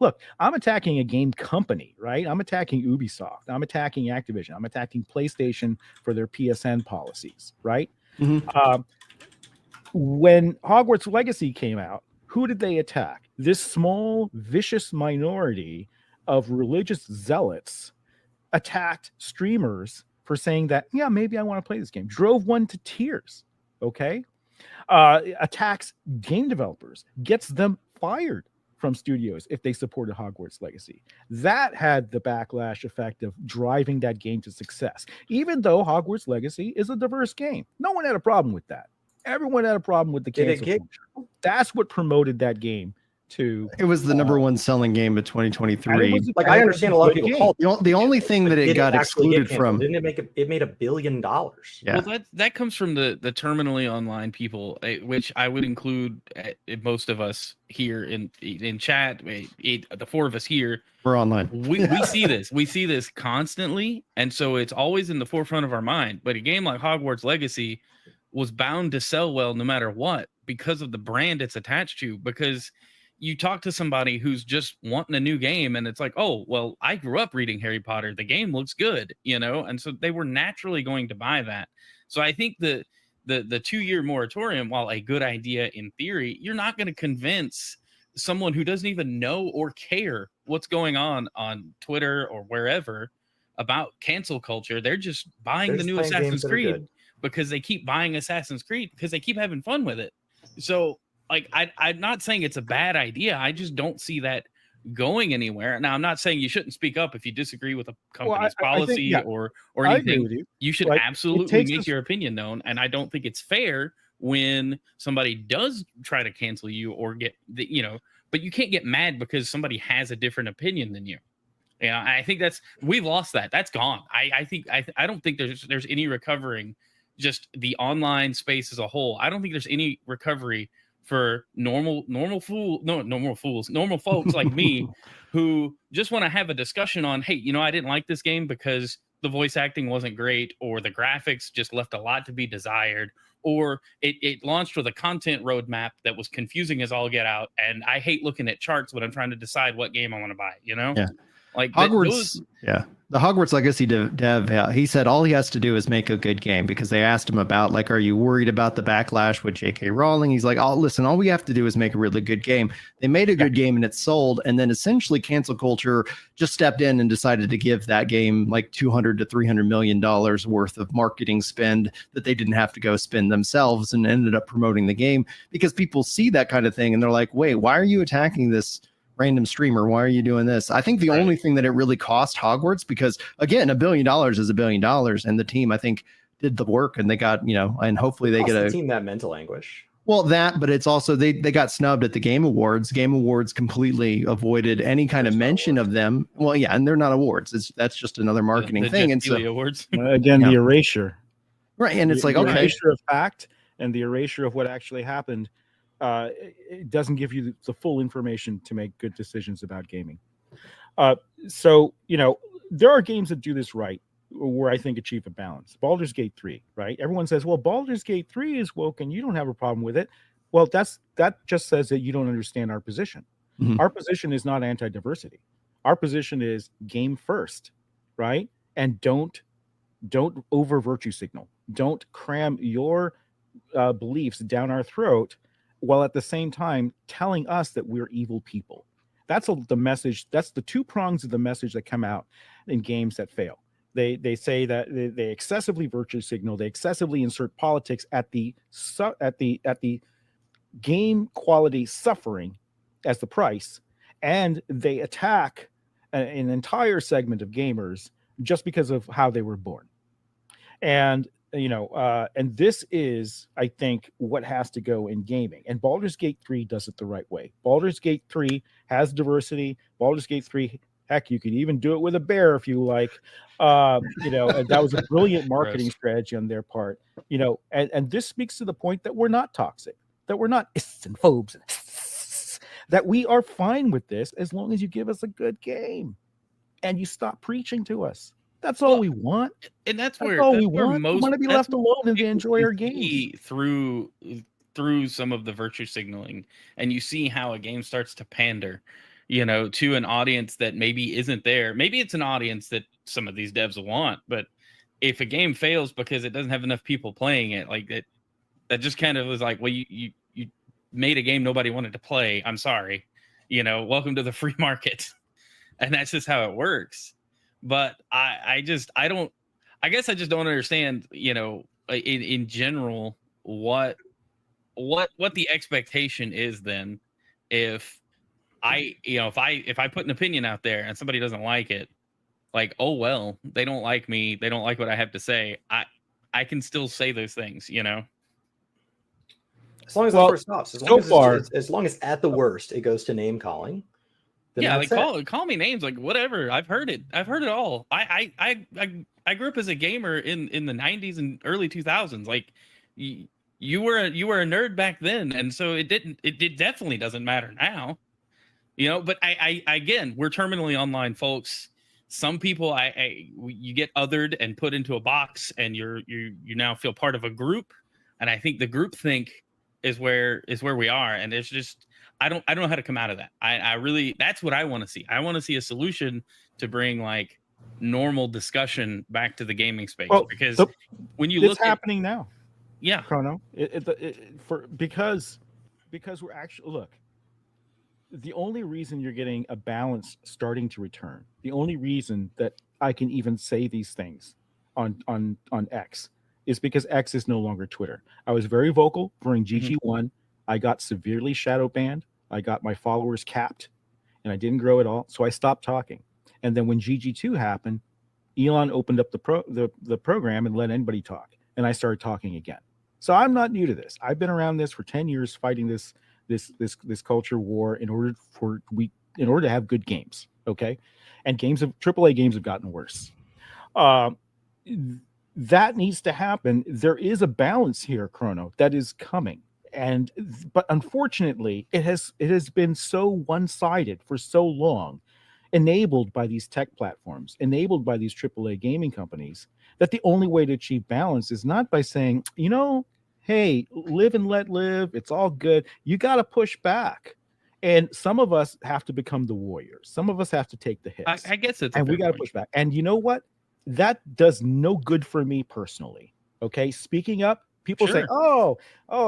Look, I'm attacking a game company, right? I'm attacking Ubisoft. I'm attacking Activision. I'm attacking PlayStation for their PSN policies, right? Mm-hmm. When Hogwarts Legacy came out, who did they attack? This small, vicious minority of religious zealots attacked streamers for saying that, yeah, maybe I want to play this game. Drove one to tears, okay? Attacks game developers, gets them fired from studios if they supported Hogwarts Legacy. That had the backlash effect of driving that game to success. Even though Hogwarts Legacy is a diverse game, no one had a problem with that. Everyone had a problem with the cancel culture. That's what promoted that game to. It was the number one selling game of 2023. I understand a lot of people call it. The only thing that it got excluded from. Didn't it make it made $1 billion? Yeah. Well, that comes from the terminally online people, which I would include most of us here in chat. The four of us here, we're online. We see this. We see this constantly, and so it's always in the forefront of our mind. But a game like Hogwarts Legacy was bound to sell well no matter what because of the brand it's attached to. Because you talk to somebody who's just wanting a new game and it's like, oh, well, I grew up reading Harry Potter. The game looks good, and so they were naturally going to buy that. So I think the 2-year moratorium, while a good idea in theory, you're not going to convince someone who doesn't even know or care what's going on Twitter or wherever about cancel culture. They're just buying the new Assassin's Creed because they keep buying Assassin's Creed because they keep having fun with it. So I'm not saying it's a bad idea. I just don't see that going anywhere. Now, I'm not saying you shouldn't speak up if you disagree with a company's policy or anything. You should absolutely make your opinion known. And I don't think it's fair when somebody does try to cancel you or get but you can't get mad because somebody has a different opinion than you. I think we've lost that. That's gone. I don't think there's any recovering just the online space as a whole. I don't think there's any recovery for normal folks like me who just want to have a discussion on, hey, I didn't like this game because the voice acting wasn't great, or the graphics just left a lot to be desired, or it launched with a content roadmap that was confusing as all get out, and I hate looking at charts when I'm trying to decide what game I want to buy, Yeah. Like Hogwarts, the Hogwarts Legacy dev, he said all he has to do is make a good game, because they asked him about, like, are you worried about the backlash with J.K. Rowling? He's like, listen, all we have to do is make a really good game. They made a good game and it sold, and then essentially cancel culture just stepped in and decided to give that game like $200 to $300 million worth of marketing spend that they didn't have to go spend themselves, and ended up promoting the game because people see that kind of thing and they're like, wait, why are you attacking this random streamer? Why are you doing this? I think the only thing that it really cost Hogwarts, because again, $1 billion is $1 billion, and the team, I think, did the work, and they got, and hopefully they get a team that mental anguish. Well, but it's also they got snubbed at the Game Awards. Game Awards completely avoided any kind of mention of them. Well, yeah, and they're not awards. That's just another marketing thing. And so awards again, the erasure, right? And it's the okay, erasure of fact and the erasure of what actually happened. It doesn't give you the full information to make good decisions about gaming. So, there are games that do this right, where I think achieve a balance. Baldur's Gate 3, right? Everyone says, well, Baldur's Gate 3 is woke and you don't have a problem with it. Well, that just says that you don't understand our position. Mm-hmm. Our position is not anti-diversity. Our position is game first, right? And don't over virtue signal. Don't cram your beliefs down our throat, while at the same time telling us that we're evil people. That's the message. That's the two prongs of the message that come out in games that fail. They say that they excessively virtue signal. They excessively insert politics at the game quality suffering as the price, and they attack an entire segment of gamers just because of how they were born. And and this is, I think, what has to go in gaming. And Baldur's Gate 3 does it the right way. Baldur's Gate 3 has diversity. Baldur's Gate 3, heck, you could even do it with a bear if you like. And that was a brilliant marketing strategy on their part. And this speaks to the point that we're not toxic, that we're not ists and phobes, that we are fine with this as long as you give us a good game and you stop preaching to us. That's all we want, and that's where most we want to be left alone and enjoy our games. Through some of the virtue signaling, and you see how a game starts to pander to an audience that maybe isn't there. Maybe it's an audience that some of these devs want, but if a game fails because it doesn't have enough people playing it, like that just kind of was like, well, you made a game nobody wanted to play. I'm sorry, welcome to the free market. And that's just how it works. But I guess I just don't understand, in general, what the expectation is then if if I put an opinion out there and somebody doesn't like it, like, oh well, they don't like me, they don't like what I have to say. I can still say those things, As long as Well, the first stops, as long as at the worst it goes to name calling. Yeah, like call me names, like whatever. I've heard it all. I grew up as a gamer in the 90s and early 2000s. Like you were a nerd back then, and so it definitely doesn't matter now. But I again, we're terminally online folks. Some people you get othered and put into a box, and you now feel part of a group, and I think the group think is where we are, and it's just I don't know how to come out of that. I really, that's what I want to see. I want to see a solution to bring like normal discussion back to the gaming space, because when you look, it's happening now. Yeah, Chrono, because we're actually, look, the only reason you're getting a balance starting to return, the only reason that I can even say these things on X is because X is no longer Twitter. I was very vocal during GG1. I got severely shadow banned. I got my followers capped, and I didn't grow at all. So I stopped talking. And then when GG2 happened, Elon opened up the program and let anybody talk, and I started talking again. So I'm not new to this. I've been around this for 10 years, fighting this culture war in order to have good games. Okay, and AAA games have gotten worse. That needs to happen. There is a balance here, Chrono, that is coming. But unfortunately, it has been so one-sided for so long, enabled by these tech platforms, enabled by these AAA gaming companies, that the only way to achieve balance is not by saying, hey, live and let live, it's all good. You got to push back. And some of us have to become the warriors. Some of us have to take the hits. I guess it's, and we got to push back. And you know what? That does no good for me personally. Okay, speaking up. People say, "Oh,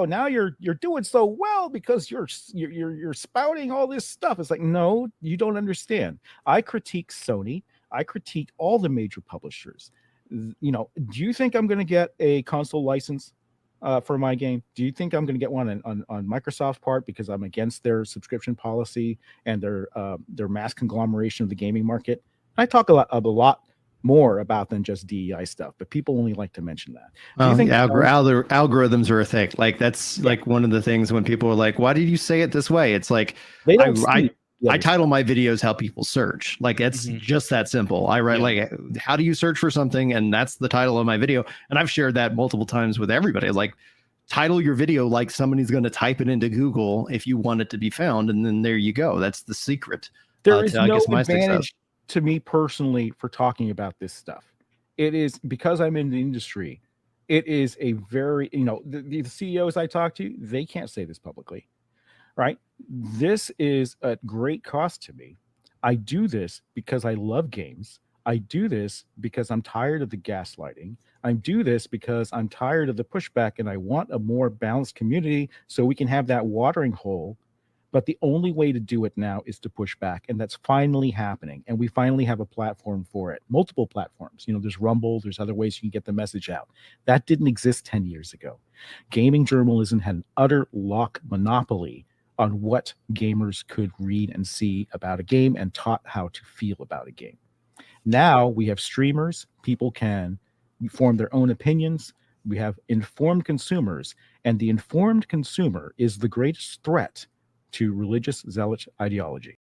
now you're doing so well because you're spouting all this stuff." It's like, no, you don't understand. I critique Sony. I critique all the major publishers. Do you think I'm going to get a console license for my game? Do you think I'm going to get one on Microsoft's part because I'm against their subscription policy and their mass conglomeration of the gaming market? I talk a lot more about than just DEI stuff, but people only like to mention that. Well, algorithms are a thing. Like that's like one of the things when people are like, "Why did you say it this way?" It's like I title my videos how people search. Like it's just that simple. I write like, "How do you search for something?" and that's the title of my video. And I've shared that multiple times with everybody. Like, title your video like somebody's going to type it into Google if you want it to be found, and then there you go. That's the secret. There is no advantage to me personally for talking about this stuff. It is because I'm in the industry. It is a very, the CEOs I talk to, they can't say this publicly, right? This is at great cost to me. I do this because I love games. I do this because I'm tired of the gaslighting. I do this because I'm tired of the pushback, and I want a more balanced community so we can have that watering hole. But the only way to do it now is to push back. And that's finally happening. And we finally have a platform for it. Multiple platforms. There's Rumble. There's other ways you can get the message out. That didn't exist 10 years ago. Gaming journalism had an utter lock monopoly on what gamers could read and see about a game and taught how to feel about a game. Now we have streamers. People can form their own opinions. We have informed consumers. And the informed consumer is the greatest threat to religious zealot ideology.